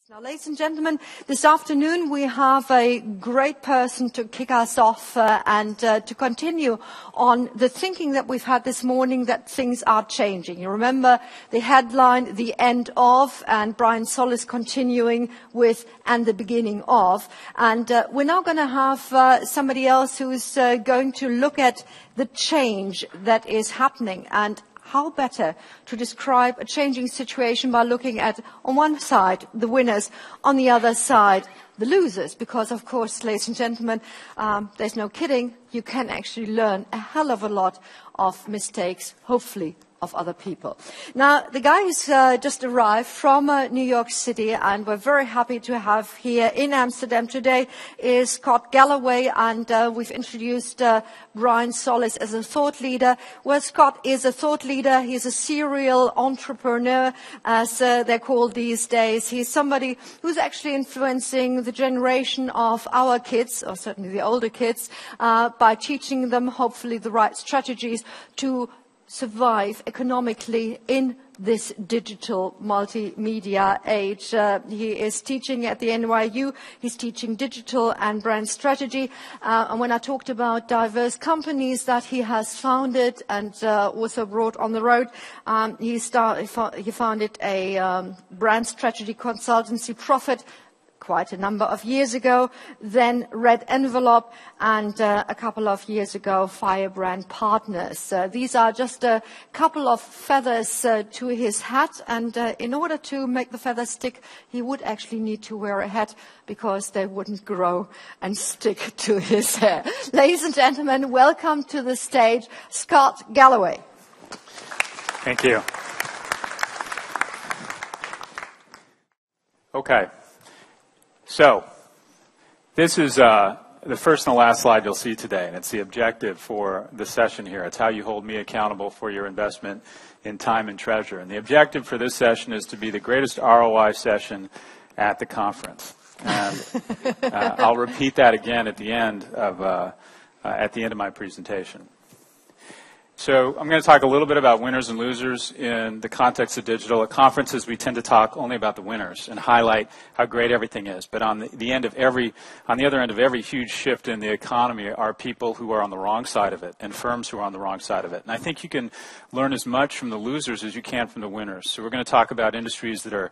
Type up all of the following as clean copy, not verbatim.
Now, ladies and gentlemen, this afternoon we have a great person to kick us off and to continue on the thinking that we've had this morning that things are changing. You remember the headline, The End Of, and Brian Solis continuing with And the Beginning Of. And we're now going to have somebody else who's going to look at the change that is happening, and how better to describe a changing situation by looking at, on one side, the winners, on the other side, the losers. Because, of course, ladies and gentlemen, there's no kidding, you can actually learn a hell of a lot of mistakes, hopefully, of other people. Now, the guy who's just arrived from New York City, and we're very happy to have here in Amsterdam today, is Scott Galloway, and we've introduced Brian Solis as a thought leader. Well, Scott is a thought leader. He's a serial entrepreneur, as they're called these days. He's somebody who's actually influencing the generation of our kids, or certainly the older kids, by teaching them, hopefully, the right strategies to survive economically in this digital multimedia age. He is teaching at the NYU. He's teaching digital and brand strategy. And when I talked about diverse companies that he has founded and also brought on the road, he founded a brand strategy consultancy, Profit, quite a number of years ago, then Red Envelope, and a couple of years ago, Firebrand Partners. These are just a couple of feathers to his hat, and in order to make the feathers stick, he would actually need to wear a hat because they wouldn't grow and stick to his hair. Ladies and gentlemen, welcome to the stage, Scott Galloway. Thank you. Okay. So, this is the first and the last slide you'll see today, and it's the objective for the session here. It's how you hold me accountable for your investment in time and treasure. And the objective for this session is to be the greatest ROI session at the conference. And I'll repeat that again at the end of my presentation. So I'm going to talk a little bit about winners and losers in the context of digital. At conferences, we tend to talk only about the winners and highlight how great everything is. But on the other end of every huge shift in the economy are people who are on the wrong side of it and firms who are on the wrong side of it. And I think you can learn as much from the losers as you can from the winners. So we're going to talk about industries that are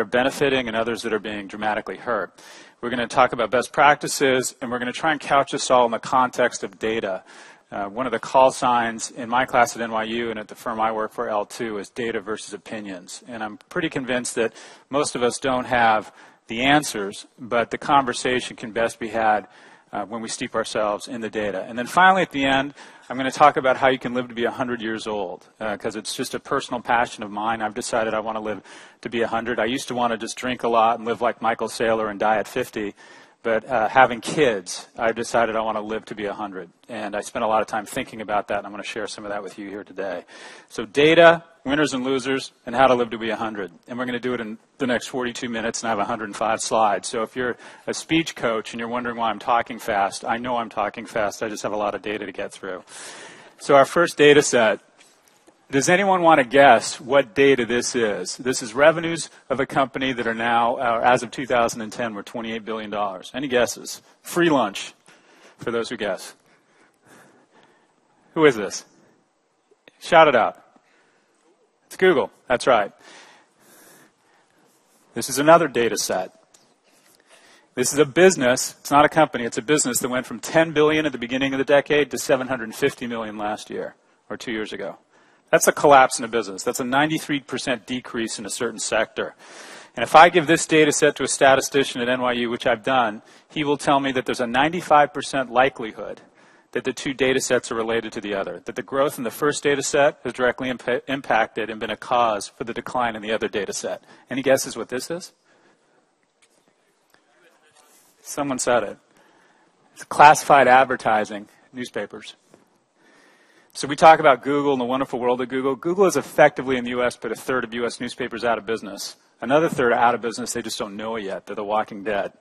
benefiting and others that are being dramatically hurt. We're going to talk about best practices, and we're going to try and couch this all in the context of data. One of the call signs in my class at NYU and at the firm I work for, L2, is data versus opinions. And I'm pretty convinced that most of us don't have the answers, but the conversation can best be had when we steep ourselves in the data. And then finally at the end, I'm going to talk about how you can live to be 100 years old, because it's just a personal passion of mine. I've decided I want to live to be 100. I used to want to just drink a lot and live like Michael Saylor and die at 50. But having kids, I've decided I want to live to be 100. And I spent a lot of time thinking about that, and I'm going to share some of that with you here today. So data, winners and losers, and how to live to be 100. And we're going to do it in the next 42 minutes, and I have 105 slides. So if you're a speech coach and you're wondering why I'm talking fast, I know I'm talking fast. I just have a lot of data to get through. So our first data set. Does anyone want to guess what data this is? This is revenues of a company that are now, as of 2010, were $28 billion. Any guesses? Free lunch for those who guess. Who is this? Shout it out. It's Google. That's right. This is another data set. This is a business. It's not a company. It's a business that went from $10 billion at the beginning of the decade to $750 million last year, or 2 years ago. That's a collapse in a business. That's a 93% decrease in a certain sector. And if I give this data set to a statistician at NYU, which I've done, he will tell me that there's a 95% likelihood that the two data sets are related to the other, that the growth in the first data set has directly impacted and been a cause for the decline in the other data set. Any guesses what this is? Someone said it. It's classified advertising, newspapers. So we talk about Google and the wonderful world of Google. Google is effectively in the U.S. put a third of U.S. newspapers out of business. Another third are out of business. They just don't know it yet. They're the walking dead.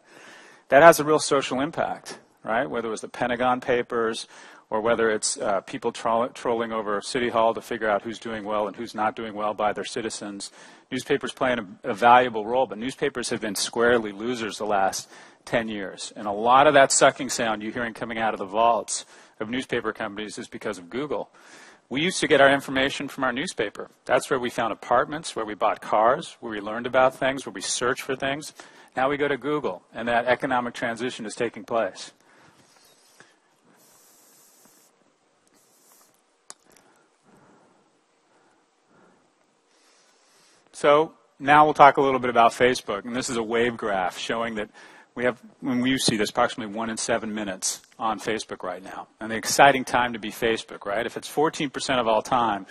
That has a real social impact, right? Whether it was the Pentagon Papers or whether it's people trolling over City Hall to figure out who's doing well and who's not doing well by their citizens. Newspapers play a valuable role, but newspapers have been squarely losers the last 10 years. And a lot of that sucking sound you're hearing coming out of the vaults of newspaper companies is because of Google. We used to get our information from our newspaper. That's where we found apartments, where we bought cars, where we learned about things, where we searched for things. Now we go to Google, and that economic transition is taking place. So now we'll talk a little bit about Facebook, and this is a wave graph showing that we have, when you see this, approximately 1 in 7 minutes on Facebook right now. And the exciting time to be Facebook, right? If it's 14% of all time,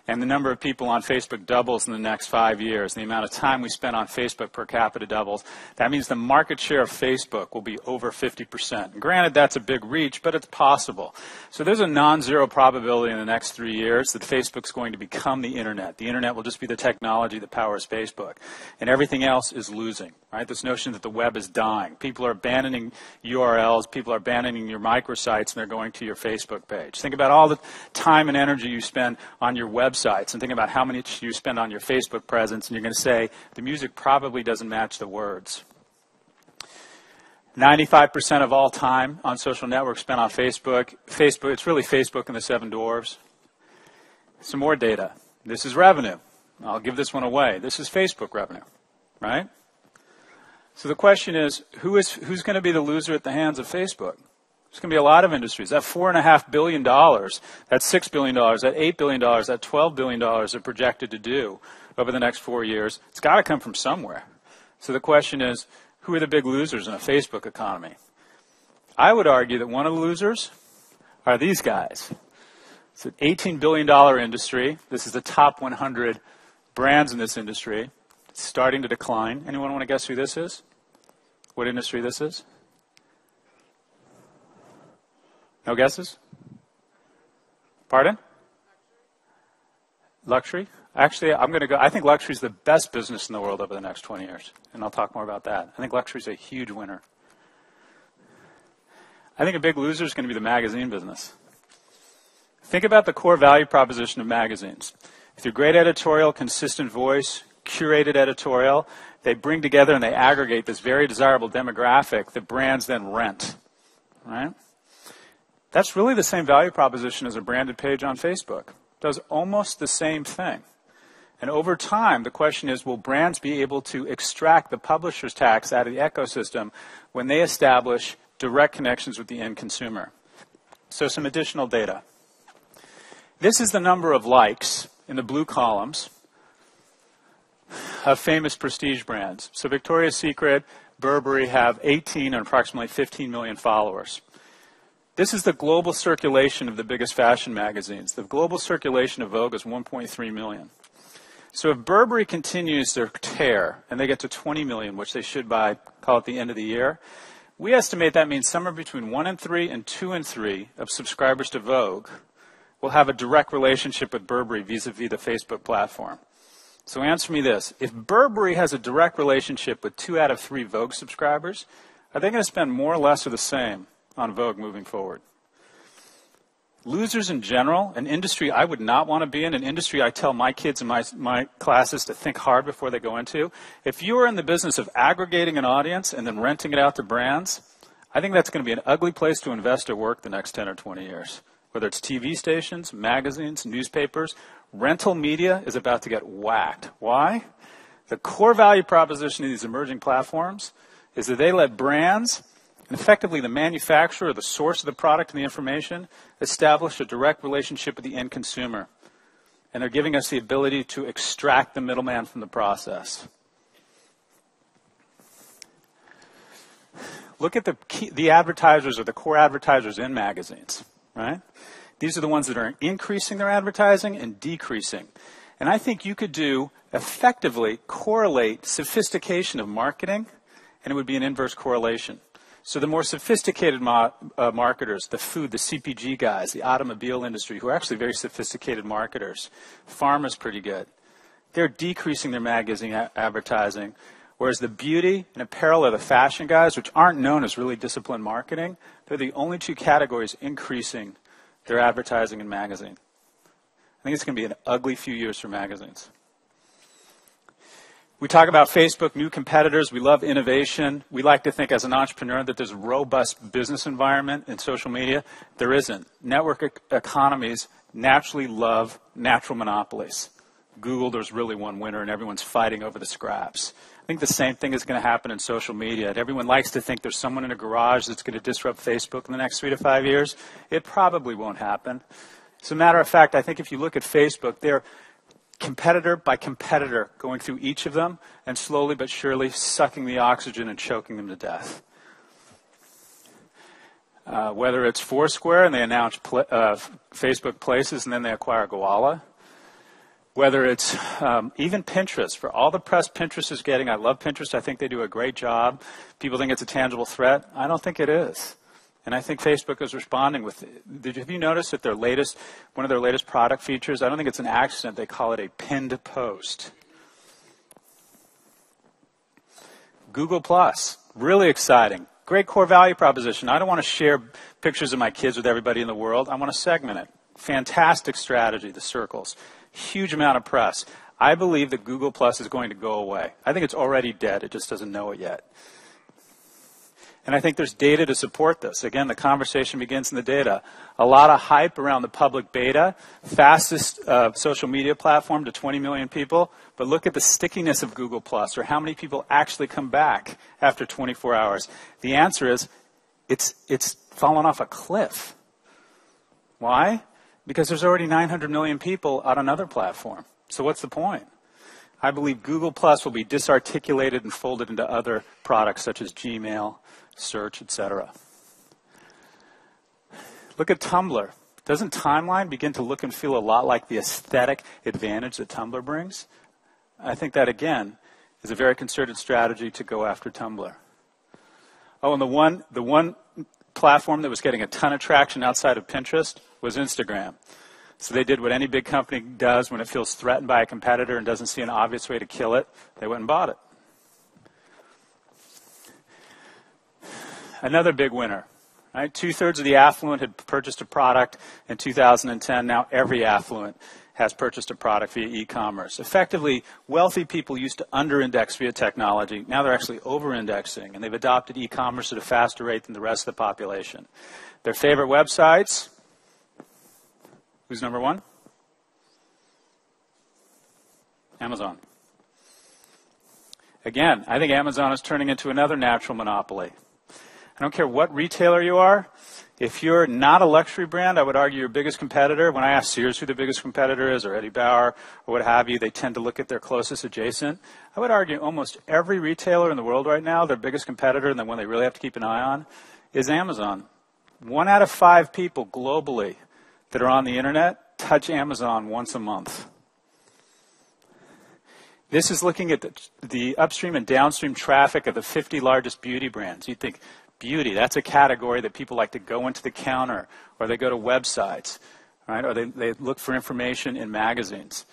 and the number of people on Facebook doubles in the next 5 years, and the amount of time we spend on Facebook per capita doubles, that means the market share of Facebook will be over 50%. And granted, that's a big reach, but it's possible. So there's a non-zero probability in the next 3 years that Facebook's going to become the Internet. The Internet will just be the technology that powers Facebook. And everything else is losing, right? This notion that the web is dying. People are abandoning URLs, people are abandoning your microsites, and they're going to your Facebook page. Think about all the time and energy you spend on your websites, and think about how much you spend on your Facebook presence, and you're going to say the music probably doesn't match the words. 95% of all time on social networks spent on Facebook. It's really Facebook and the 7 dwarves. Some more data. This is revenue. I'll give this one away. This is Facebook revenue, right? So the question is, who's going to be the loser at the hands of Facebook? There's going to be a lot of industries. That $4.5 billion, that $6 billion, that $8 billion, that $12 billion are projected to do over the next 4 years. It's got to come from somewhere. So the question is, who are the big losers in a Facebook economy? I would argue that one of the losers are these guys. It's an $18 billion industry. This is the top 100 brands in this industry. It's starting to decline. Anyone want to guess who this is? What industry this is? No guesses? Pardon? Luxury? Actually, I'm going to go. I think luxury is the best business in the world over the next 20 years, and I'll talk more about that. I think luxury is a huge winner. I think a big loser is going to be the magazine business. Think about the core value proposition of magazines. Through great editorial, consistent voice, curated editorial, they bring together and they aggregate this very desirable demographic that brands then rent, right? That's really the same value proposition as a branded page on Facebook. It does almost the same thing. And over time, the question is, will brands be able to extract the publisher's tax out of the ecosystem when they establish direct connections with the end consumer? So some additional data. This is the number of likes in the blue columns of famous prestige brands. So Victoria's Secret, Burberry have 18 and approximately 15 million followers. This is the global circulation of the biggest fashion magazines. The global circulation of Vogue is 1.3 million. So if Burberry continues their tear and they get to 20 million, which they should by, call it the end of the year, we estimate that means somewhere between 1 in 3 and 2 in 3 of subscribers to Vogue will have a direct relationship with Burberry vis-a-vis the Facebook platform. So answer me this. If Burberry has a direct relationship with 2 out of 3 Vogue subscribers, are they going to spend more or less or the same on Vogue moving forward? Losers in general, an industry I would not want to be in, an industry I tell my kids in my classes to think hard before they go into. If you are in the business of aggregating an audience and then renting it out to brands, I think that's going to be an ugly place to invest or work the next 10 or 20 years. Whether it's TV stations, magazines, newspapers, rental media is about to get whacked. Why? The core value proposition of these emerging platforms is that they let brands, and effectively the manufacturer, the source of the product and the information, establish a direct relationship with the end consumer. And they're giving us the ability to extract the middleman from the process. Look at the advertisers or the core advertisers in magazines, right? These are the ones that are increasing their advertising and decreasing. And I think you could effectively correlate sophistication of marketing, and it would be an inverse correlation. So the more sophisticated marketers, the food, the CPG guys, the automobile industry, who are actually very sophisticated marketers, pharma's pretty good. They're decreasing their magazine advertising, whereas the beauty and apparel or the fashion guys, which aren't known as really disciplined marketing, they're the only 2 categories increasing their advertising in magazine. I think it's going to be an ugly few years for magazines. We talk about Facebook, new competitors. We love innovation. We like to think as an entrepreneur that there's a robust business environment in social media. There isn't. Network economies naturally love natural monopolies. Google, there's really one winner, and everyone's fighting over the scraps. I think the same thing is going to happen in social media. And everyone likes to think there's someone in a garage that's going to disrupt Facebook in the next 3 to 5 years. It probably won't happen. As a matter of fact, I think if you look at Facebook, they're competitor by competitor going through each of them and slowly but surely sucking the oxygen and choking them to death. Whether it's Foursquare and they announce Facebook Places and then they acquire Galloway. Whether it's even Pinterest, for all the press Pinterest is getting, I love Pinterest. I think they do a great job. People think it's a tangible threat. I don't think it is. And I think Facebook is responding with it. Have you noticed that one of their latest product features, I don't think it's an accident, they call it a pinned post. Google Plus, really exciting. Great core value proposition. I don't want to share pictures of my kids with everybody in the world. I want to segment it. Fantastic strategy, the circles. Huge amount of press. I believe that Google Plus is going to go away. I think it's already dead. It just doesn't know it yet. And I think there's data to support this. Again, the conversation begins in the data. A lot of hype around the public beta, fastest social media platform to 20 million people. But look at the stickiness of Google Plus, or how many people actually come back after 24 hours. The answer is it's fallen off a cliff. Why? Because there's already 900 million people on another platform. So what's the point? I believe Google Plus will be disarticulated and folded into other products such as Gmail, search, etc. Look at Tumblr. Doesn't Timeline begin to look and feel a lot like the aesthetic advantage that Tumblr brings? I think that, again, is a very concerted strategy to go after Tumblr. Oh, and the one platform that was getting a ton of traction outside of Pinterest was Instagram. So they did what any big company does when it feels threatened by a competitor and doesn't see an obvious way to kill it. They went and bought it. Another big winner. Right? 2/3 of the affluent had purchased a product in 2010. Now every affluent has purchased a product via e-commerce. Effectively, wealthy people used to under-index via technology. Now they're actually over-indexing, and they've adopted e-commerce at a faster rate than the rest of the population. Their favorite websites, who's number one? Amazon. Again, I think Amazon is turning into another natural monopoly. I don't care what retailer you are. If you're not a luxury brand, I would argue your biggest competitor. When I ask Sears who the biggest competitor is, or Eddie Bauer, or what have you, they tend to look at their closest adjacent. I would argue almost every retailer in the world right now, their biggest competitor, and the one they really have to keep an eye on, is Amazon. 1 out of 5 people globally that are on the internet touch Amazon once a month. This is looking at the upstream and downstream traffic of the 50 largest beauty brands. You'd think, beauty, that's a category that people like to go into the counter, or they go to websites, right? Or they look for information in magazines.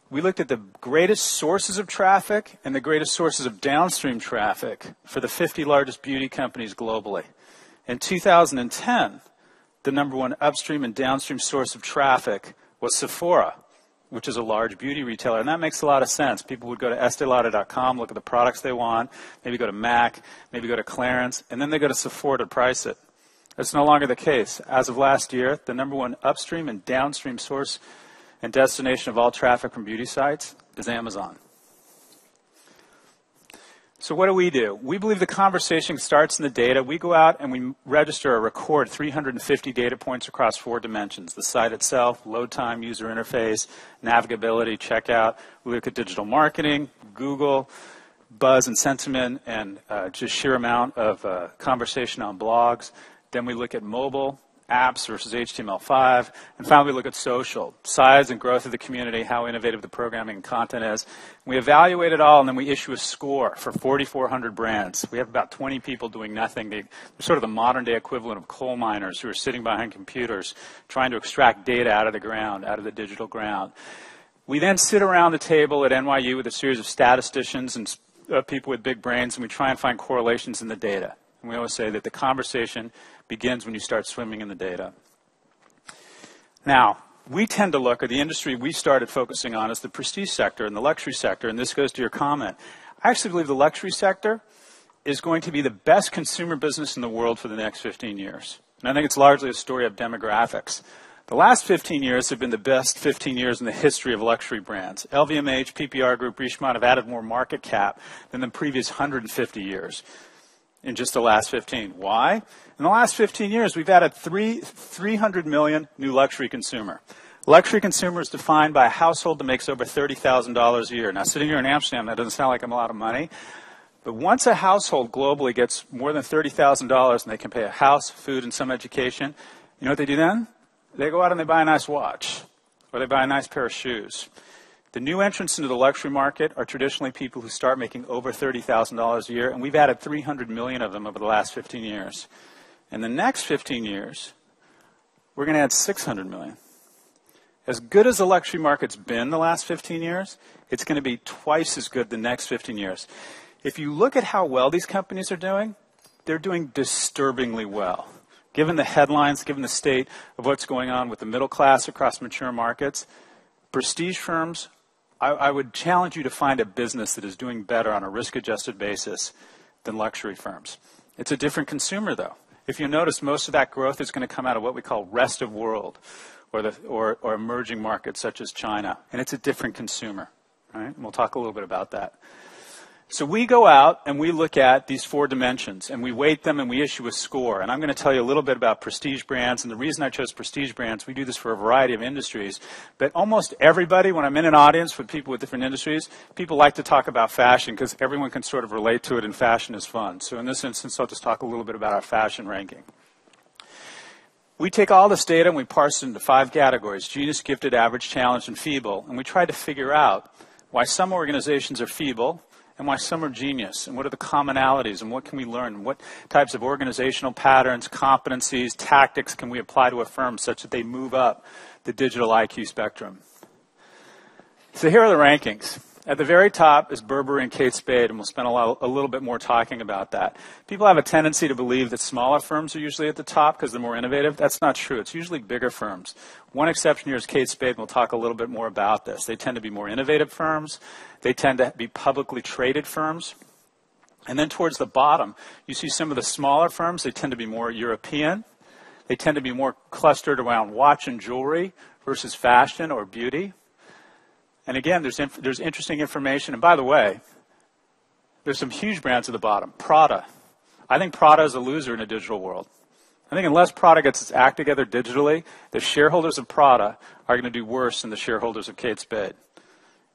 We looked at the greatest sources of traffic and the greatest sources of downstream traffic for the 50 largest beauty companies globally. In 2010, the number one upstream and downstream source of traffic was Sephora, which is a large beauty retailer. And that makes a lot of sense. People would go to estelada.com, look at the products they want, maybe go to MAC, maybe go to Clarence, and then they go to Sephora to price it. That's no longer the case. As of last year, the number one upstream and downstream source and destination of all traffic from beauty sites is Amazon. So what do? We believe the conversation starts in the data. We go out and we register or record 350 data points across 4 dimensions: the site itself, load time, user interface, navigability, checkout. We look at digital marketing, Google, buzz and sentiment, and just sheer amount of conversation on blogs. Then we look at mobile, apps versus HTML5. And finally, we look at social, size and growth of the community, how innovative the programming and content is. We evaluate it all, and then we issue a score for 4,400 brands. We have about 20 people doing nothing. They're sort of the modern-day equivalent of coal miners who are sitting behind computers trying to extract data out of the ground, out of the digital ground. We then sit around the table at NYU with a series of statisticians and people with big brains, and we try and find correlations in the data. And we always say that the conversation begins when you start swimming in the data. Now, we tend to look, or the industry we started focusing on is the prestige sector and the luxury sector, and this goes to your comment. I actually believe the luxury sector is going to be the best consumer business in the world for the next 15 years. And I think it's largely a story of demographics. The last 15 years have been the best 15 years in the history of luxury brands. LVMH, PPR Group, Richemont have added more market cap than the previous 150 years in just the last 15. Why? In the last 15 years, we've added 300 million new luxury consumer. Luxury consumer is defined by a household that makes over $30,000 a year. Now, sitting here in Amsterdam, that doesn't sound like a lot of money. But once a household globally gets more than $30,000 and they can pay a house, food, and some education, you know what they do then? They go out and they buy a nice watch, or they buy a nice pair of shoes. The new entrants into the luxury market are traditionally people who start making over $30,000 a year, and we've added 300 million of them over the last 15 years. In the next 15 years, we're going to add 600 million. As good as the luxury market's been the last 15 years, it's going to be twice as good the next 15 years. If you look at how well these companies are doing, they're doing disturbingly well. Given the headlines, given the state of what's going on with the middle class across mature markets, prestige firms, I would challenge you to find a business that is doing better on a risk-adjusted basis than luxury firms. It's a different consumer, though. If you notice, most of that growth is going to come out of what we call rest of world or emerging markets such as China. And it's a different consumer. Right? And we'll talk a little bit about that. So we go out and we look at these 4 dimensions and we weight them and we issue a score. And I'm going to tell you a little bit about prestige brands. And the reason I chose prestige brands, we do this for a variety of industries. But almost everybody, when I'm in an audience with people with different industries, people like to talk about fashion because everyone can sort of relate to it and fashion is fun. So in this instance, I'll just talk a little bit about our fashion ranking. We take all this data and we parse it into 5 categories: genius, gifted, average, challenged, and feeble. And we try to figure out why some organizations are feeble and why some are genius, and what are the commonalities, and what can we learn, what types of organizational patterns, competencies, tactics can we apply to a firm such that they move up the digital IQ spectrum. So here are the rankings. At the very top is Burberry and Kate Spade, and we'll spend a little bit more talking about that. People have a tendency to believe that smaller firms are usually at the top because they're more innovative. That's not true. It's usually bigger firms. One exception here is Kate Spade, and we'll talk a little bit more about this. They tend to be more innovative firms. They tend to be publicly traded firms. And then towards the bottom, you see some of the smaller firms. They tend to be more European. They tend to be more clustered around watch and jewelry versus fashion or beauty. And again, there's interesting information. And by the way, there's some huge brands at the bottom. Prada. I think Prada is a loser in a digital world. I think unless Prada gets its act together digitally, the shareholders of Prada are going to do worse than the shareholders of Kate Spade.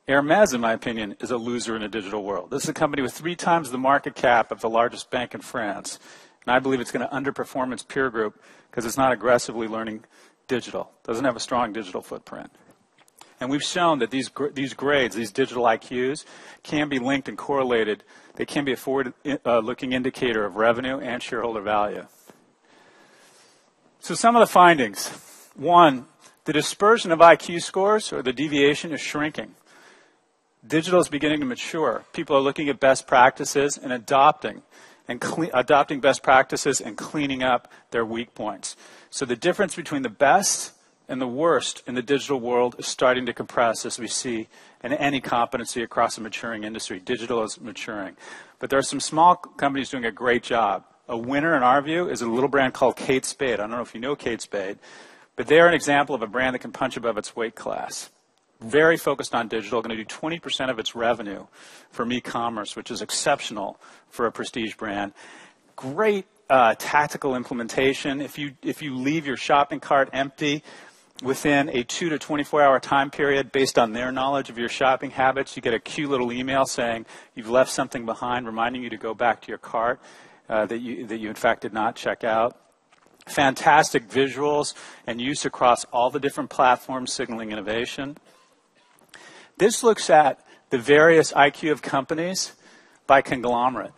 Hermes, in my opinion, is a loser in a digital world. This is a company with 3 times the market cap of the largest bank in France. And I believe it's going to underperform its peer group because it's not aggressively learning digital. It doesn't have a strong digital footprint. And we've shown that these grades, these digital IQs, can be linked and correlated. They can be a forward-looking indicator of revenue and shareholder value. So some of the findings. 1, the dispersion of IQ scores, or the deviation, is shrinking. Digital is beginning to mature. People are looking at best practices and adopting best practices and cleaning up their weak points. So the difference between the best and the worst in the digital world is starting to compress, as we see in any competency across a maturing industry. Digital is maturing. But there are some small companies doing a great job. A winner, in our view, is a little brand called Kate Spade. I don't know if you know Kate Spade, but they're an example of a brand that can punch above its weight class. Very focused on digital, going to do 20% of its revenue from e-commerce, which is exceptional for a prestige brand. Great tactical implementation. If you leave your shopping cart empty within a 2 to 24-hour time period, based on their knowledge of your shopping habits, you get a cute little email saying you've left something behind, reminding you to go back to your cart that you in fact did not check out. Fantastic visuals and use across all the different platforms, signaling innovation. This looks at the various IQ of companies by conglomerate.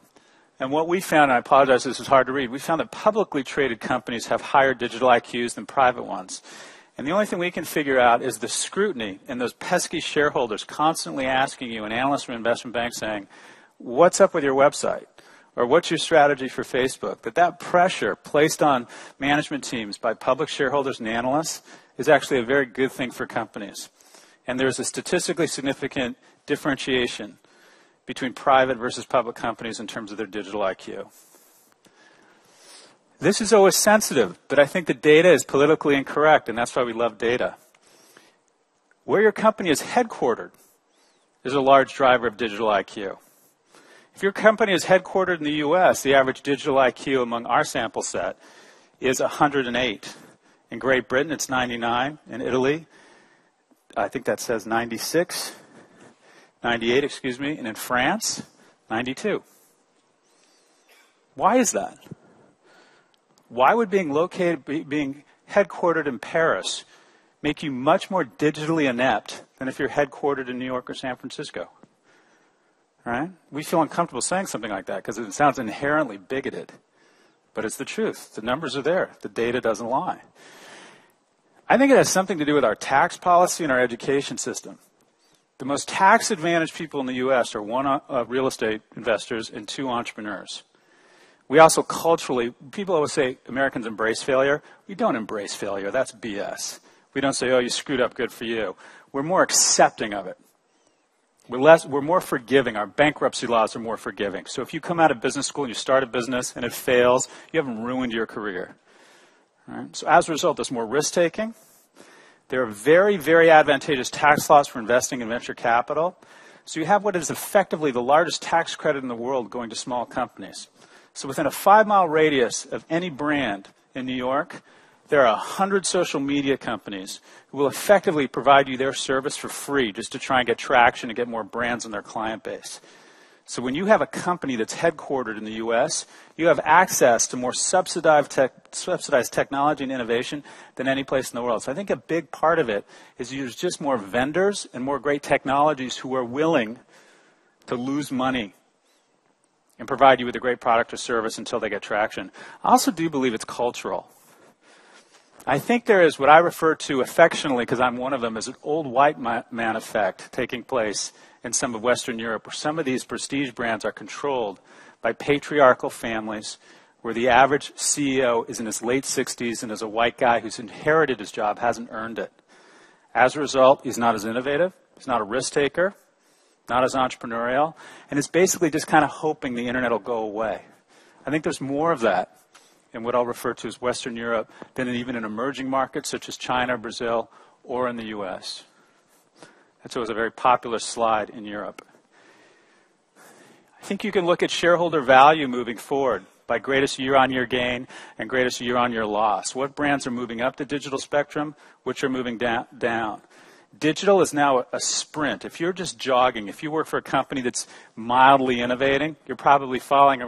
And what we found, and I apologize, this is hard to read, we found that publicly traded companies have higher digital IQs than private ones. And the only thing we can figure out is the scrutiny and those pesky shareholders constantly asking you, an analyst from an investment bank saying, what's up with your website? Or what's your strategy for Facebook? That pressure placed on management teams by public shareholders and analysts is actually a very good thing for companies. And there's a statistically significant differentiation between private versus public companies in terms of their digital IQ. This is always sensitive, but I think the data is politically incorrect, and that's why we love data. Where your company is headquartered is a large driver of digital IQ. If your company is headquartered in the US, the average digital IQ among our sample set is 108. In Great Britain, it's 99. In Italy, I think that says 98, and in France, 92. Why is that? Why would being headquartered in Paris make you much more digitally inept than if you're headquartered in New York or San Francisco? Right? We feel uncomfortable saying something like that because it sounds inherently bigoted. But it's the truth. The numbers are there. The data doesn't lie. I think it has something to do with our tax policy and our education system. The most tax-advantaged people in the U.S. are one, real estate investors and two, entrepreneurs. We also culturally, people always say Americans embrace failure. We don't embrace failure. That's BS. We don't say, oh, you screwed up, good for you. We're more accepting of it. We're more forgiving. Our bankruptcy laws are more forgiving. So if you come out of business school and you start a business and it fails, you haven't ruined your career. Right? So as a result, there's more risk-taking. There are very, very advantageous tax laws for investing in venture capital. So you have what is effectively the largest tax credit in the world going to small companies. So within a 5-mile radius of any brand in New York, there are 100 social media companies who will effectively provide you their service for free just to try and get traction and get more brands in their client base. So when you have a company that's headquartered in the U.S., you have access to more subsidized technology and innovation than any place in the world. So I think a big part of it is there's just more vendors and more great technologies who are willing to lose money and provide you with a great product or service until they get traction. I also do believe it's cultural. I think there is what I refer to affectionately, because I'm one of them, as an old white man effect taking place in some of Western Europe, where some of these prestige brands are controlled by patriarchal families, where the average CEO is in his late 60s and is a white guy who's inherited his job, hasn't earned it. As a result, he's not as innovative, he's not a risk taker, not as entrepreneurial, and is basically just kind of hoping the internet will go away. I think there's more of that in what I'll refer to as Western Europe than even in emerging markets such as China, Brazil, or in the US. And so it was a very popular slide in Europe. I think you can look at shareholder value moving forward by greatest year-on-year gain and greatest year-on-year loss. What brands are moving up the digital spectrum, which are moving down. Digital is now a sprint. If you're just jogging, if you work for a company that's mildly innovating, you're probably falling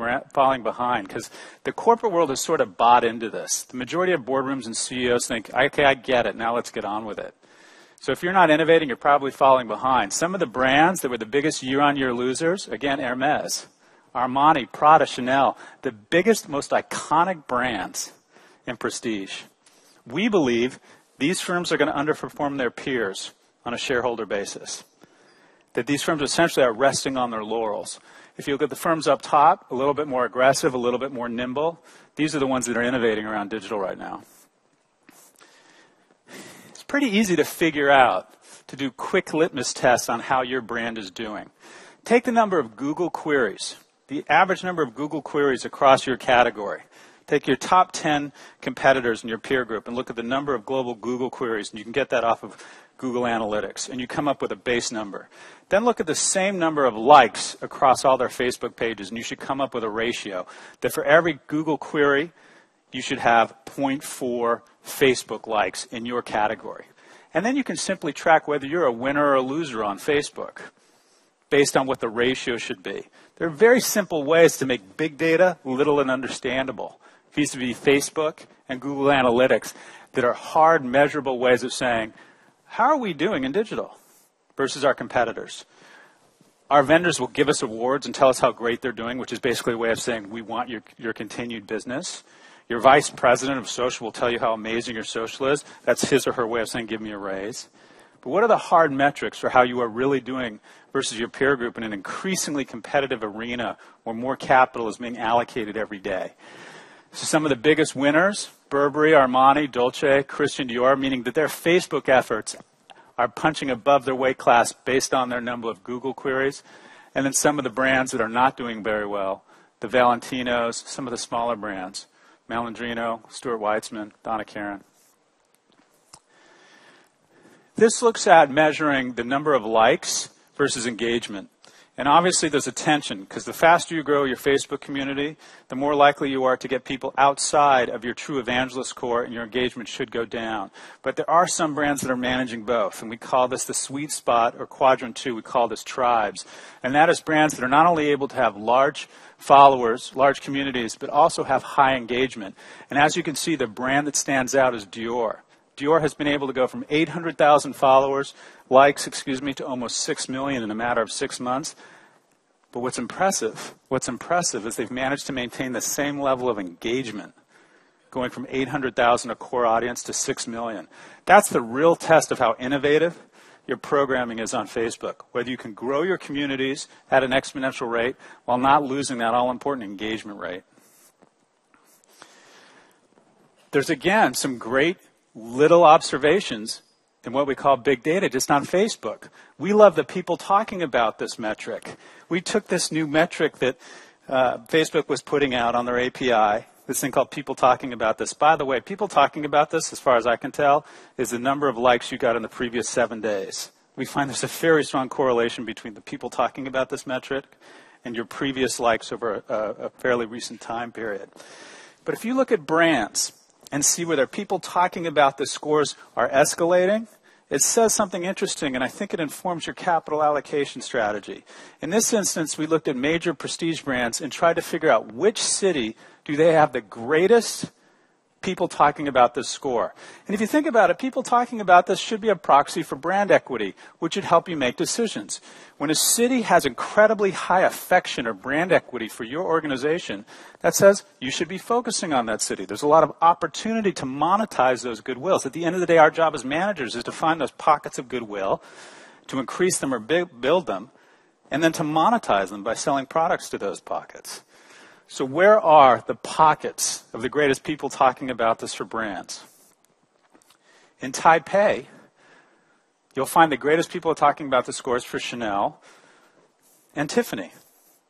behind, because the corporate world has sort of bought into this. The majority of boardrooms and CEOs think, okay, I get it, now let's get on with it. So if you're not innovating, you're probably falling behind. Some of the brands that were the biggest year-on-year losers, again, Hermes, Armani, Prada, Chanel, the biggest, most iconic brands in prestige. We believe these firms are going to underperform their peers on a shareholder basis. That these firms essentially are resting on their laurels. If you look at the firms up top, a little bit more aggressive, a little bit more nimble, these are the ones that are innovating around digital right now. It's pretty easy to figure out, to do quick litmus tests on how your brand is doing. Take the number of Google queries, the average number of Google queries across your category. Take your top 10 competitors in your peer group and look at the number of global Google queries, and you can get that off of Google Analytics, and you come up with a base number. Then look at the same number of likes across all their Facebook pages, and you should come up with a ratio that for every Google query, you should have 0.4 Facebook likes in your category. And then you can simply track whether you're a winner or a loser on Facebook based on what the ratio should be. There are very simple ways to make big data little and understandable vis-a-vis Facebook and Google Analytics that are hard, measurable ways of saying, how are we doing in digital versus our competitors? Our vendors will give us awards and tell us how great they're doing, which is basically a way of saying we want your continued business. Your vice president of social will tell you how amazing your social is. That's his or her way of saying give me a raise. But what are the hard metrics for how you are really doing versus your peer group in an increasingly competitive arena where more capital is being allocated every day? So some of the biggest winners, Burberry, Armani, Dolce, Christian Dior, meaning that their Facebook efforts are punching above their weight class based on their number of Google queries. And then some of the brands that are not doing very well, the Valentinos, some of the smaller brands, Malandrino, Stuart Weitzman, Donna Karan. This looks at measuring the number of likes versus engagement. And obviously there's a tension, because the faster you grow your Facebook community, the more likely you are to get people outside of your true evangelist core, and your engagement should go down. But there are some brands that are managing both, and we call this the sweet spot, or quadrant 2, we call this tribes. And that is brands that are not only able to have large followers, large communities, but also have high engagement. And as you can see, the brand that stands out is Dior. Dior has been able to go from 800,000 likes, to almost 6 million in a matter of 6 months. But what's impressive is they've managed to maintain the same level of engagement, going from 800,000, a core audience, to 6 million. That's the real test of how innovative your programming is on Facebook, whether you can grow your communities at an exponential rate while not losing that all-important engagement rate. There's, again, some great little observations in what we call big data, just on Facebook. We love the people talking about this metric. We took this new metric that Facebook was putting out on their API, this thing called people talking about this. By the way, people talking about this, as far as I can tell, is the number of likes you got in the previous 7 days. We find there's a very strong correlation between the people talking about this metric and your previous likes over a fairly recent time period. But if you look at brands and see whether people talking about the scores are escalating, it says something interesting, and I think it informs your capital allocation strategy. In this instance, we looked at major prestige brands and tried to figure out which city do they have the greatest people talking about this score. And if you think about it, people talking about this should be a proxy for brand equity, which would help you make decisions. When a city has incredibly high affection or brand equity for your organization, that says you should be focusing on that city. There's a lot of opportunity to monetize those goodwills. At the end of the day, our job as managers is to find those pockets of goodwill, to increase them or build them, and then to monetize them by selling products to those pockets. So where are the pockets of the greatest people talking about this for brands? In Taipei, you'll find the greatest people talking about the scores for Chanel and Tiffany.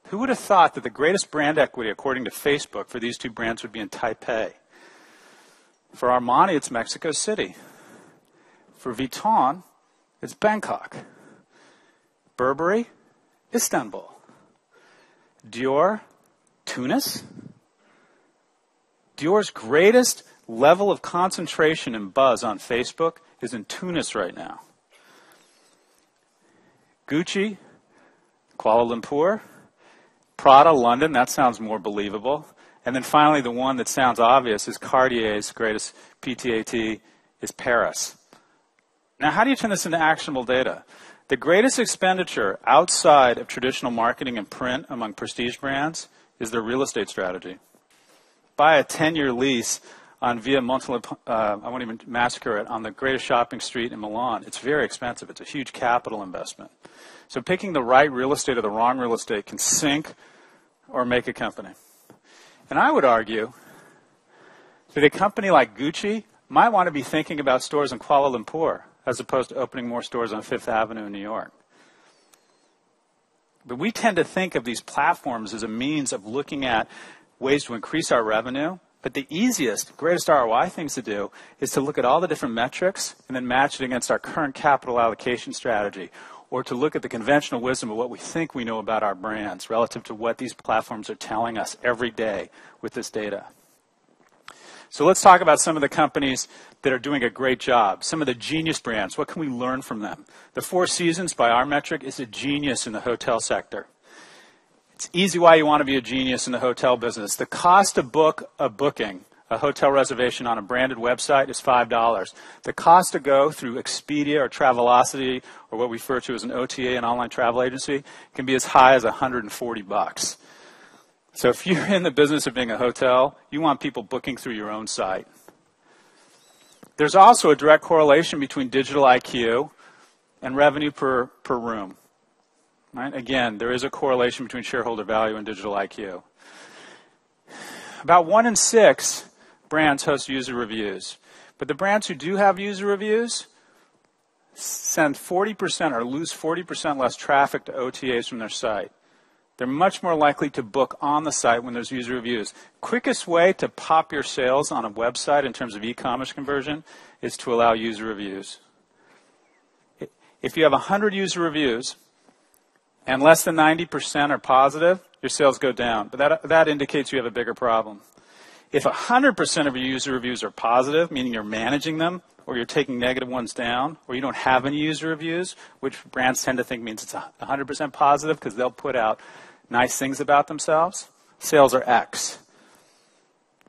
Who would have thought that the greatest brand equity, according to Facebook, for these two brands would be in Taipei? For Armani, it's Mexico City. For Vuitton, it's Bangkok. Burberry, Istanbul. Dior, Tunis. Dior's greatest level of concentration and buzz on Facebook is in Tunis right now. Gucci, Kuala Lumpur. Prada, London, that sounds more believable. And then finally, the one that sounds obvious is Cartier's greatest PTAT is Paris. Now, how do you turn this into actionable data? The greatest expenditure outside of traditional marketing and print among prestige brands is their real estate strategy. Buy a 10-year lease on Via Montelepone, I won't even massacre it, on the greatest shopping street in Milan. It's very expensive. It's a huge capital investment. So picking the right real estate or the wrong real estate can sink or make a company. And I would argue that a company like Gucci might want to be thinking about stores in Kuala Lumpur as opposed to opening more stores on Fifth Avenue in New York. But we tend to think of these platforms as a means of looking at ways to increase our revenue. But the easiest, greatest ROI things to do is to look at all the different metrics and then match it against our current capital allocation strategy, or to look at the conventional wisdom of what we think we know about our brands relative to what these platforms are telling us every day with this data. So let's talk about some of the companies that are doing a great job, some of the genius brands. What can we learn from them? The Four Seasons, by our metric, is a genius in the hotel sector. It's easy why you want to be a genius in the hotel business. The cost to book a booking, a hotel reservation on a branded website, is $5. The cost to go through Expedia or Travelocity, or what we refer to as an OTA, an online travel agency, can be as high as $140. So if you're in the business of being a hotel, you want people booking through your own site. There's also a direct correlation between digital IQ and revenue per room. Right? Again, there is a correlation between shareholder value and digital IQ. About 1 in 6 brands host user reviews. But the brands who do have user reviews send 40% or lose 40% less traffic to OTAs from their site. They're much more likely to book on the site when there's user reviews. Quickest way to pop your sales on a website in terms of e-commerce conversion is to allow user reviews. If you have 100 user reviews and less than 90% are positive, your sales go down. But that indicates you have a bigger problem. If 100% of your user reviews are positive, meaning you're managing them, or you're taking negative ones down, or you don't have any user reviews, which brands tend to think means it's 100% positive because they'll put out nice things about themselves, sales are X.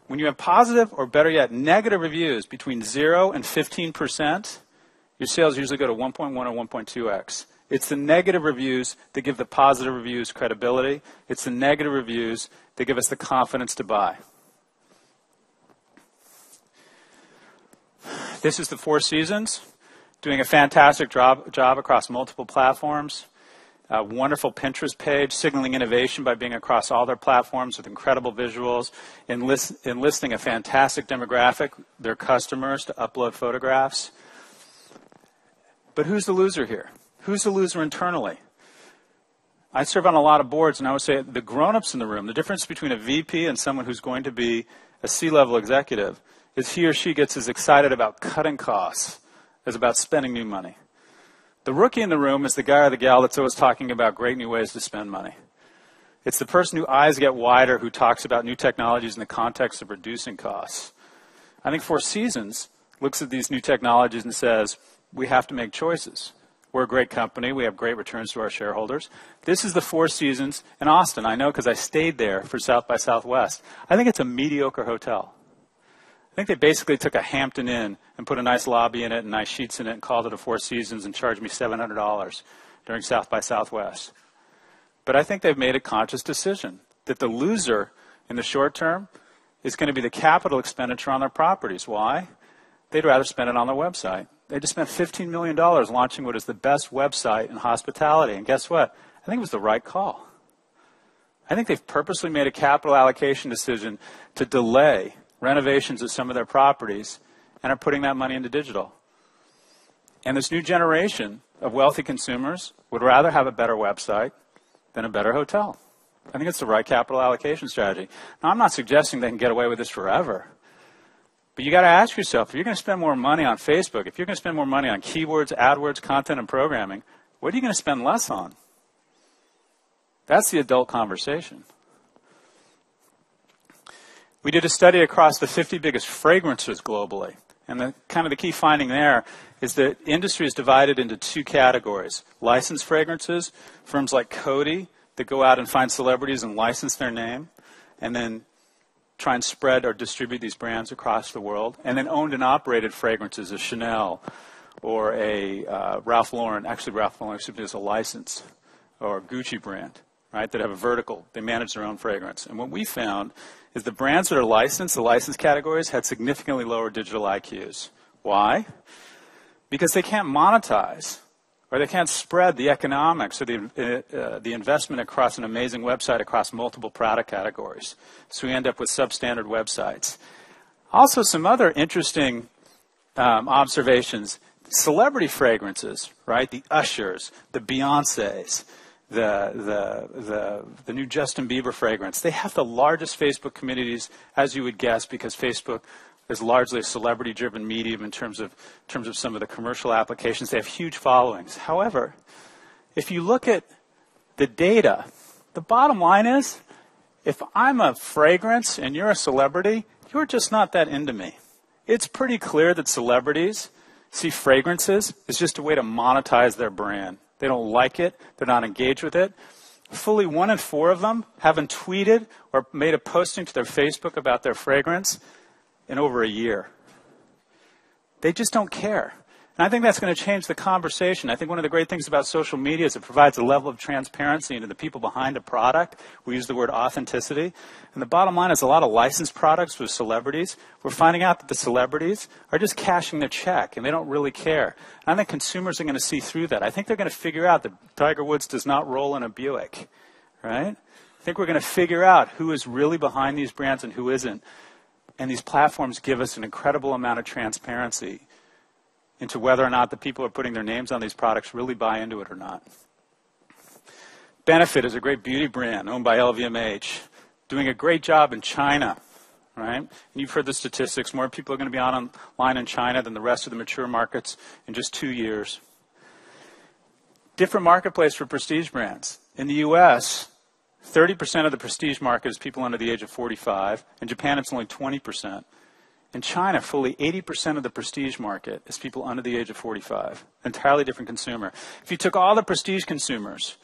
When you have positive, or better yet, negative reviews between 0 and 15%, your sales usually go to 1.1 or 1.2X. It's the negative reviews that give the positive reviews credibility. It's the negative reviews that give us the confidence to buy. This is the Four Seasons, doing a fantastic job across multiple platforms. A wonderful Pinterest page, signaling innovation by being across all their platforms with incredible visuals, enlisting a fantastic demographic, their customers, to upload photographs. But who's the loser here? Who's the loser internally? I serve on a lot of boards, and I would say the grown-ups in the room, the difference between a VP and someone who's going to be a C-level executive is he or she gets as excited about cutting costs as about spending new money. The rookie in the room is the guy or the gal that's always talking about great new ways to spend money. It's the person whose eyes get wider who talks about new technologies in the context of reducing costs. I think Four Seasons looks at these new technologies and says, we have to make choices. We're a great company. We have great returns to our shareholders. This is the Four Seasons in Austin. I know because I stayed there for South by Southwest. I think it's a mediocre hotel. I think they basically took a Hampton Inn and put a nice lobby in it and nice sheets in it and called it a Four Seasons and charged me $700 during South by Southwest. But I think they've made a conscious decision that the loser in the short term is going to be the capital expenditure on their properties. Why? They'd rather spend it on their website. They just spent $15 million launching what is the best website in hospitality. And guess what? I think it was the right call. I think they've purposely made a capital allocation decision to delay renovations of some of their properties and are putting that money into digital. And this new generation of wealthy consumers would rather have a better website than a better hotel. I think it's the right capital allocation strategy. Now, I'm not suggesting they can get away with this forever. But you got to ask yourself, if you're going to spend more money on Facebook, if you're going to spend more money on keywords, AdWords, content, and programming, what are you going to spend less on? That's the adult conversation. We did a study across the 50 biggest fragrances globally. And the key finding there is that industry is divided into two categories. Licensed fragrances, firms like Coty that go out and find celebrities and license their name, and then try and spread or distribute these brands across the world. And then owned and operated fragrances, a Chanel or a Ralph Lauren. Actually, Ralph Lauren is a license, or a Gucci brand, right, that have a vertical. They manage their own fragrance. And what we found is the brands that are licensed, the license categories, had significantly lower digital IQs. Why? Because they can't monetize, or they can't spread the economics or the investment across an amazing website across multiple product categories. So we end up with substandard websites. Also, some other interesting observations. Celebrity fragrances, right? The Ushers, the Beyoncés, the new Justin Bieber fragrance. They have the largest Facebook communities, as you would guess, because Facebook is largely a celebrity-driven medium in terms of some of the commercial applications. They have huge followings. However, if you look at the data, the bottom line is, if I'm a fragrance and you're a celebrity, you're just not that into me. It's pretty clear that celebrities see fragrances as just a way to monetize their brand. They don't like it. They're not engaged with it. Fully 1 in 4 of them haven't tweeted or made a posting to their Facebook about their fragrance in over a year. They just don't care. And I think that's going to change the conversation. I think one of the great things about social media is it provides a level of transparency into the people behind a product. We use the word authenticity. And the bottom line is a lot of licensed products with celebrities. We're finding out that the celebrities are just cashing their check, and they don't really care. And I think consumers are going to see through that. I think they're going to figure out that Tiger Woods does not roll in a Buick, right? I think we're going to figure out who is really behind these brands and who isn't. And these platforms give us an incredible amount of transparency into whether or not the people who are putting their names on these products really buy into it or not. Benefit is a great beauty brand owned by LVMH, doing a great job in China, right? And you've heard the statistics. More people are going to be online in China than the rest of the mature markets in just 2 years. Different marketplace for prestige brands. In the U.S., 30% of the prestige market is people under the age of 45. In Japan, it's only 20%. In China, fully 80% of the prestige market is people under the age of 45. Entirely different consumer. If you took all the prestige consumers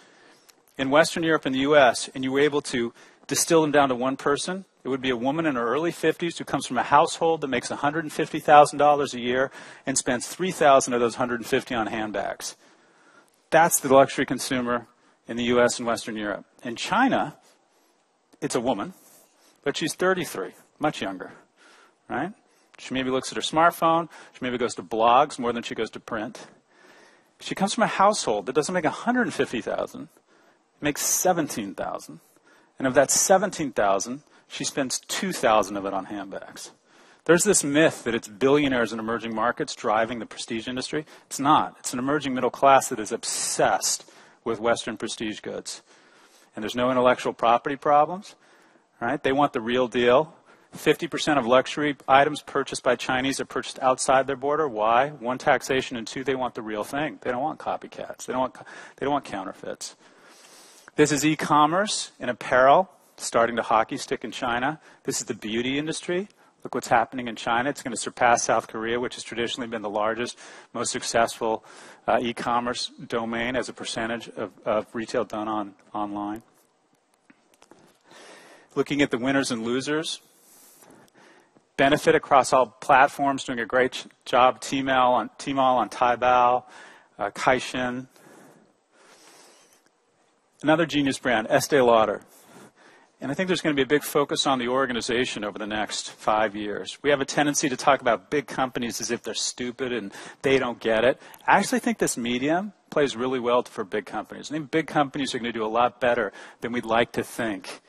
in Western Europe and the U.S., and you were able to distill them down to one person, it would be a woman in her early 50s who comes from a household that makes $150,000 a year and spends $3,000 of those $150 on handbags. That's the luxury consumer in the U.S. and Western Europe. In China, it's a woman, but she's 33, much younger, right? She maybe looks at her smartphone. She maybe goes to blogs more than she goes to print. She comes from a household that doesn't make $150,000, makes $17,000. And of that $17,000, she spends $2,000 of it on handbags. There's this myth that it's billionaires in emerging markets driving the prestige industry. It's not. It's an emerging middle class that is obsessed with Western prestige goods. And there's no intellectual property problems, right? They want the real deal. 50% of luxury items purchased by Chinese are purchased outside their border. Why? One, taxation, and two, they want the real thing. They don't want copycats. They don't want counterfeits. This is e-commerce in apparel, starting to hockey stick in China. This is the beauty industry. Look what's happening in China. It's going to surpass South Korea, which has traditionally been the largest, most successful e-commerce domain as a percentage of retail done online. Looking at the winners and losers. Benefit across all platforms, doing a great job. Tmall on Taobao, Kaixin. Another genius brand, Estee Lauder. And I think there's going to be a big focus on the organization over the next 5 years. We have a tendency to talk about big companies as if they're stupid and they don't get it. I actually think this medium plays really well for big companies. I think big companies are going to do a lot better than we'd like to think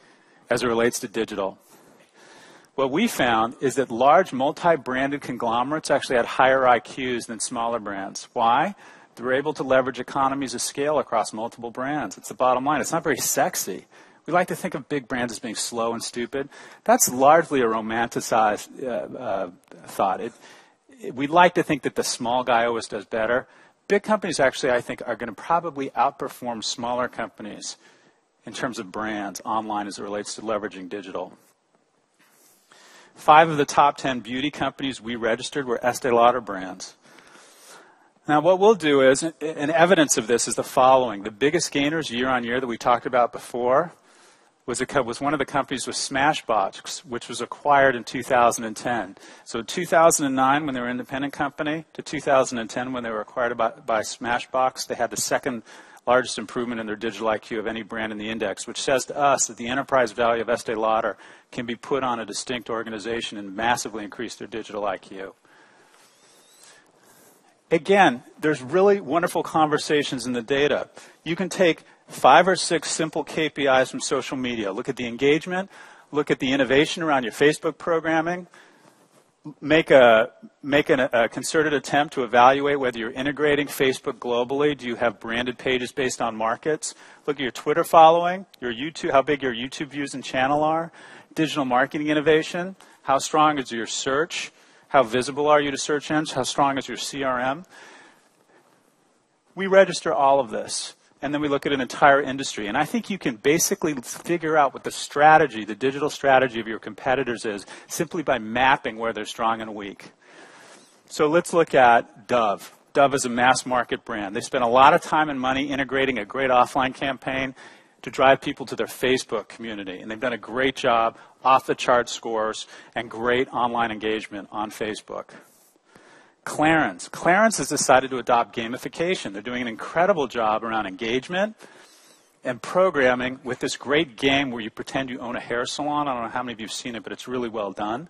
as it relates to digital. What we found is that large multi-branded conglomerates actually had higher IQs than smaller brands. Why? They were able to leverage economies of scale across multiple brands. It's the bottom line. It's not very sexy. We like to think of big brands as being slow and stupid. That's largely a romanticized thought. We'd like to think that the small guy always does better. Big companies actually, I think, are going to probably outperform smaller companies in terms of brands online as it relates to leveraging digital. 5 of the top 10 beauty companies we registered were Estee Lauder brands. Now, what we'll do is, and evidence of this is the following. The biggest gainers year on year that we talked about before was one of the companies was Smashbox, which was acquired in 2010. So 2009, when they were an independent company, to 2010, when they were acquired by Smashbox, they had the second largest improvement in their digital IQ of any brand in the index, which says to us that the enterprise value of Estee Lauder can be put on a distinct organization and massively increase their digital IQ. Again, there's really wonderful conversations in the data. You can take 5 or 6 simple KPIs from social media. Look at the engagement. Look at the innovation around your Facebook programming. Make a concerted attempt to evaluate whether you're integrating Facebook globally. Do you have branded pages based on markets? Look at your Twitter following, your YouTube, how big your YouTube views and channel are. Digital marketing innovation. How strong is your search? How visible are you to search engines? How strong is your CRM? We register all of this, and then we look at an entire industry. And I think you can basically figure out what the strategy, the digital strategy of your competitors is, simply by mapping where they're strong and weak. So let's look at Dove. Dove is a mass market brand. They spent a lot of time and money integrating a great offline campaign to drive people to their Facebook community. And they've done a great job, off-the-chart scores, and great online engagement on Facebook. Clarins. Clarins has decided to adopt gamification. They're doing an incredible job around engagement and programming with this great game where you pretend you own a hair salon. I don't know how many of you have seen it, but it's really well done.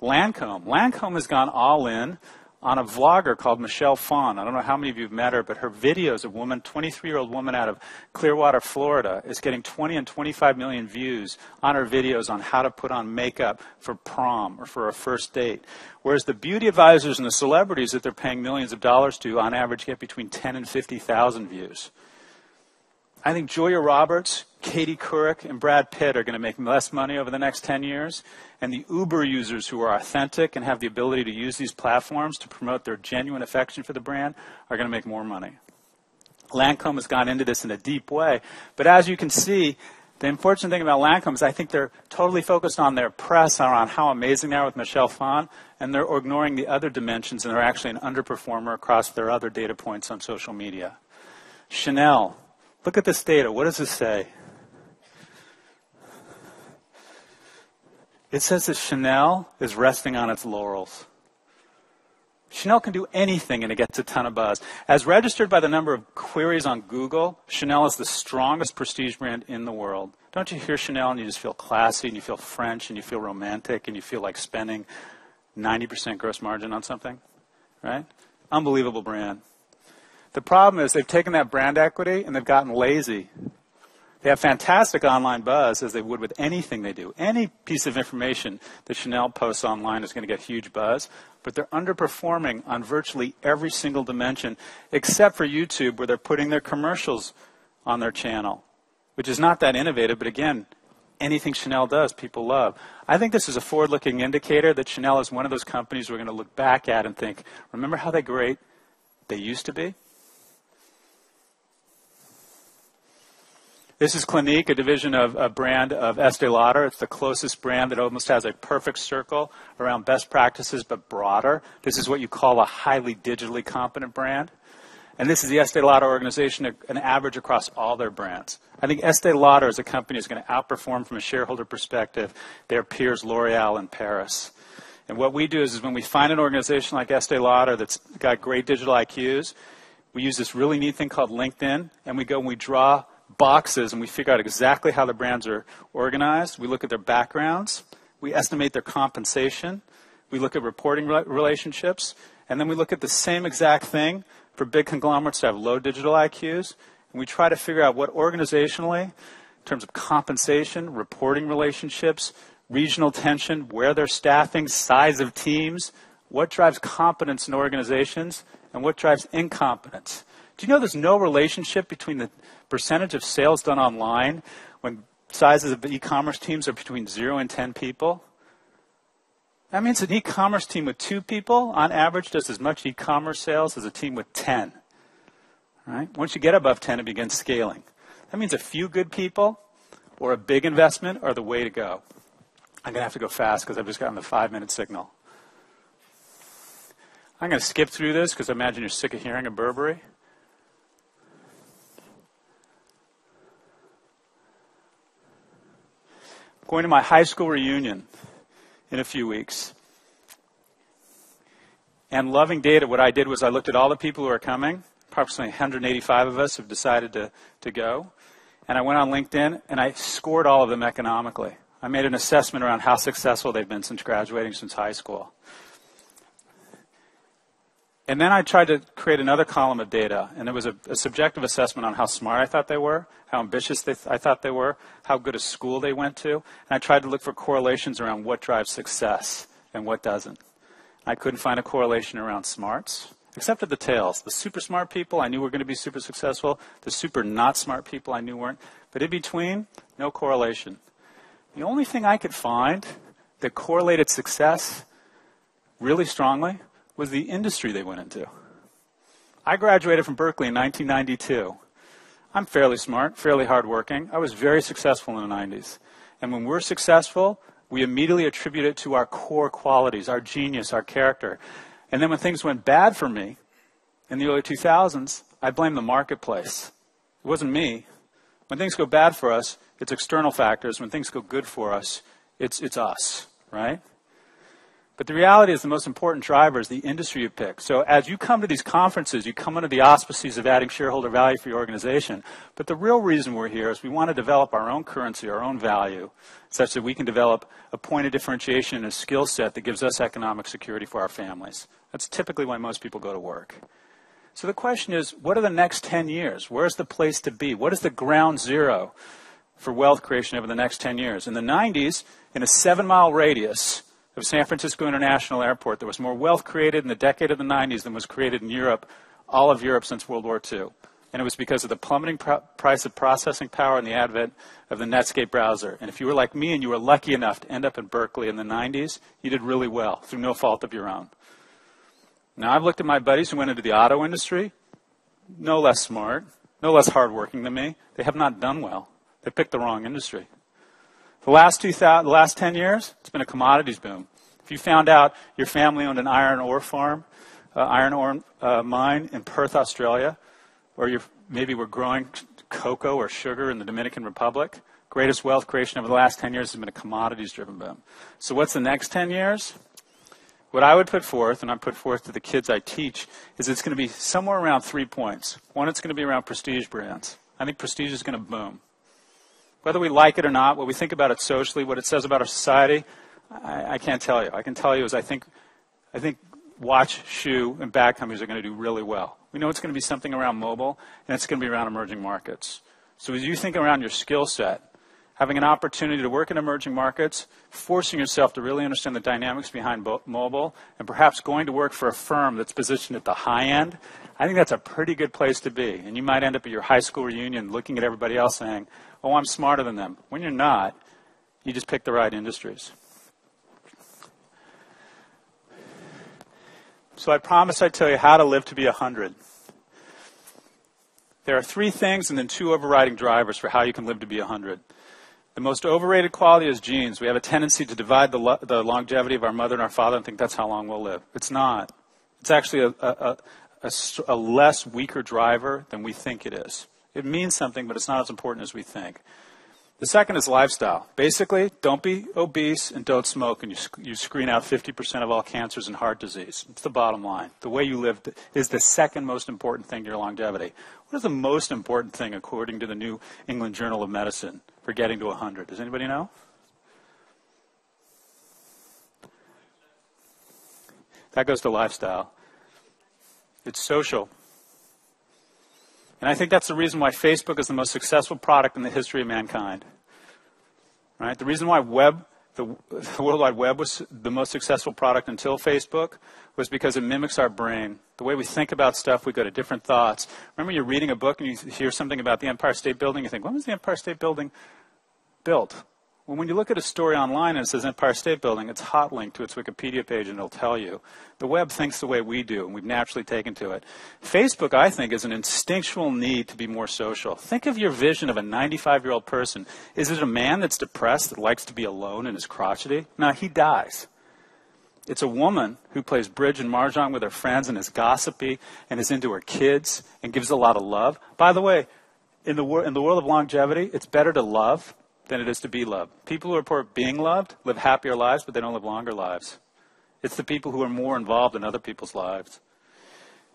Lancome. Lancome has gone all in on a vlogger called Michelle Phan. I don't know how many of you have met her, but her videos, a woman, 23-year-old woman out of Clearwater, Florida, is getting 20 and 25 million views on her videos on how to put on makeup for prom or for a first date. Whereas the beauty advisors and the celebrities that they're paying millions of dollars to, on average, get between 10 and 50,000 views. I think Julia Roberts, Katie Couric, and Brad Pitt are going to make less money over the next 10 years. And the Uber users who are authentic and have the ability to use these platforms to promote their genuine affection for the brand are going to make more money. Lancome has gone into this in a deep way. But as you can see, the unfortunate thing about Lancome is I think they're totally focused on their press around how amazing they are with Michelle Phan, and they're ignoring the other dimensions, and they're actually an underperformer across their other data points on social media. Chanel. Look at this data. What does this say? It says that Chanel is resting on its laurels. Chanel can do anything and it gets a ton of buzz. As registered by the number of queries on Google, Chanel is the strongest prestige brand in the world. Don't you hear Chanel and you just feel classy and you feel French and you feel romantic and you feel like spending 90% gross margin on something, right? Unbelievable brand. The problem is they've taken that brand equity and they've gotten lazy. They have fantastic online buzz, as they would with anything they do. Any piece of information that Chanel posts online is going to get huge buzz, but they're underperforming on virtually every single dimension, except for YouTube, where they're putting their commercials on their channel, which is not that innovative, but again, anything Chanel does, people love. I think this is a forward-looking indicator that Chanel is one of those companies we're going to look back at and think, remember how great they used to be? This is Clinique, a division of a brand of Estee Lauder. It's the closest brand that almost has a perfect circle around best practices, but broader. This is what you call a highly digitally competent brand. And this is the Estee Lauder organization, an average across all their brands. I think Estee Lauder as a company is going to outperform from a shareholder perspective their peers L'Oreal and Paris. And what we do is when we find an organization like Estee Lauder that's got great digital IQs, we use this really neat thing called LinkedIn, and we go and we draw boxes and we figure out exactly how the brands are organized. We look at their backgrounds. We estimate their compensation. We look at reporting relationships. And then we look at the same exact thing for big conglomerates that have low digital IQs. And we try to figure out what organizationally, in terms of compensation, reporting relationships, regional tension, where they're staffing, size of teams, what drives competence in organizations, and what drives incompetence. Do you know there's no relationship between the percentage of sales done online when sizes of e-commerce teams are between 0 and 10 people? That means an e-commerce team with 2 people, on average, does as much e-commerce sales as a team with 10. Right? Once you get above 10, it begins scaling. That means a few good people or a big investment are the way to go. I'm going to have to go fast because I've just gotten the 5-minute signal. I'm going to skip through this because I imagine you're sick of hearing of Burberry. Going to my high school reunion in a few weeks. And loving data, what I did was I looked at all the people who are coming. Approximately 185 of us have decided to go. And I went on LinkedIn and I scored all of them economically. I made an assessment around how successful they've been since graduating since high school. And then I tried to create another column of data, and it was a subjective assessment on how smart I thought they were, how ambitious I thought they were, how good a school they went to, and I tried to look for correlations around what drives success and what doesn't. I couldn't find a correlation around smarts, except at the tails. The super smart people I knew were going to be super successful. The super not smart people I knew weren't. But in between, no correlation. The only thing I could find that correlated success really strongly was the industry they went into. I graduated from Berkeley in 1992. I'm fairly smart, fairly hardworking. I was very successful in the 90s. And when we're successful, we immediately attribute it to our core qualities, our genius, our character. And then when things went bad for me in the early 2000s, I blamed the marketplace. It wasn't me. When things go bad for us, it's external factors. When things go good for us, it's us, right? But the reality is the most important driver is the industry you pick. So as you come to these conferences, you come under the auspices of adding shareholder value for your organization. But the real reason we're here is we want to develop our own currency, our own value, such that we can develop a point of differentiation and a skill set that gives us economic security for our families. That's typically why most people go to work. So the question is, what are the next 10 years? Where's the place to be? What is the ground zero for wealth creation over the next 10 years? In the 90s, in a 7-mile radius of San Francisco International Airport, there was more wealth created in the decade of the 90s than was created in Europe, all of Europe since World War II. And it was because of the plummeting price of processing power and the advent of the Netscape browser. And if you were like me and you were lucky enough to end up in Berkeley in the 90s, you did really well through no fault of your own. Now, I've looked at my buddies who went into the auto industry, no less smart, no less hardworking than me. They have not done well. They picked the wrong industry. The last 10 years, it's been a commodities boom. If you found out your family owned an iron ore mine in Perth, Australia, or you maybe were growing cocoa or sugar in the Dominican Republic, greatest wealth creation over the last 10 years has been a commodities-driven boom. So what's the next 10 years? What I would put forth, and I put forth to the kids I teach, is it's going to be somewhere around 3 points. One, it's going to be around prestige brands. I think prestige is going to boom. Whether we like it or not, what we think about it socially, what it says about our society, I can't tell you. I can tell you is I think watch, shoe, and bag companies are going to do really well. We know it's going to be something around mobile, and it's going to be around emerging markets. So as you think around your skill set, having an opportunity to work in emerging markets, forcing yourself to really understand the dynamics behind mobile, and perhaps going to work for a firm that's positioned at the high end, I think that's a pretty good place to be. And you might end up at your high school reunion looking at everybody else saying, oh, I'm smarter than them. When you're not, you just pick the right industries. So I promise I'd tell you how to live to be 100. There are 3 things and then 2 overriding drivers for how you can live to be 100. The most overrated quality is genes. We have a tendency to divide the longevity of our mother and our father and think that's how long we'll live. It's not. It's actually a less weaker driver than we think it is. It means something, but it's not as important as we think. The second is lifestyle. Basically, don't be obese and don't smoke, and you screen out 50% of all cancers and heart disease. It's the bottom line. The way you live is the second most important thing to your longevity. What is the most important thing according to the New England Journal of Medicine for getting to 100? Does anybody know? That goes to lifestyle. It's social. And I think that's the reason why Facebook is the most successful product in the history of mankind. Right? The reason why the World Wide Web was the most successful product until Facebook was because it mimics our brain. The way we think about stuff, we go to different thoughts. Remember you're reading a book and you hear something about the Empire State Building, you think, when was the Empire State Building built? Well, when you look at a story online and it says Empire State Building, it's hot linked to its Wikipedia page and it'll tell you. The web thinks the way we do, and we've naturally taken to it. Facebook, I think, is an instinctual need to be more social. Think of your vision of a 95-year-old person. Is it a man that's depressed, that likes to be alone and is crotchety? No, he dies. It's a woman who plays bridge and mahjong with her friends and is gossipy and is into her kids and gives a lot of love. By the way, in the world of longevity, it's better to love than it is to be loved. People who report being loved live happier lives, but they don't live longer lives. It's the people who are more involved in other people's lives.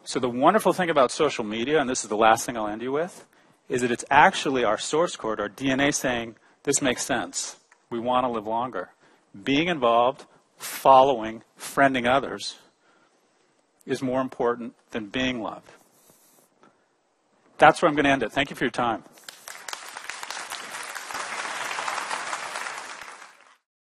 So the wonderful thing about social media, and this is the last thing I'll end you with, is that it's actually our source code, our DNA saying, this makes sense. We want to live longer. Being involved, following, friending others is more important than being loved. That's where I'm going to end it. Thank you for your time.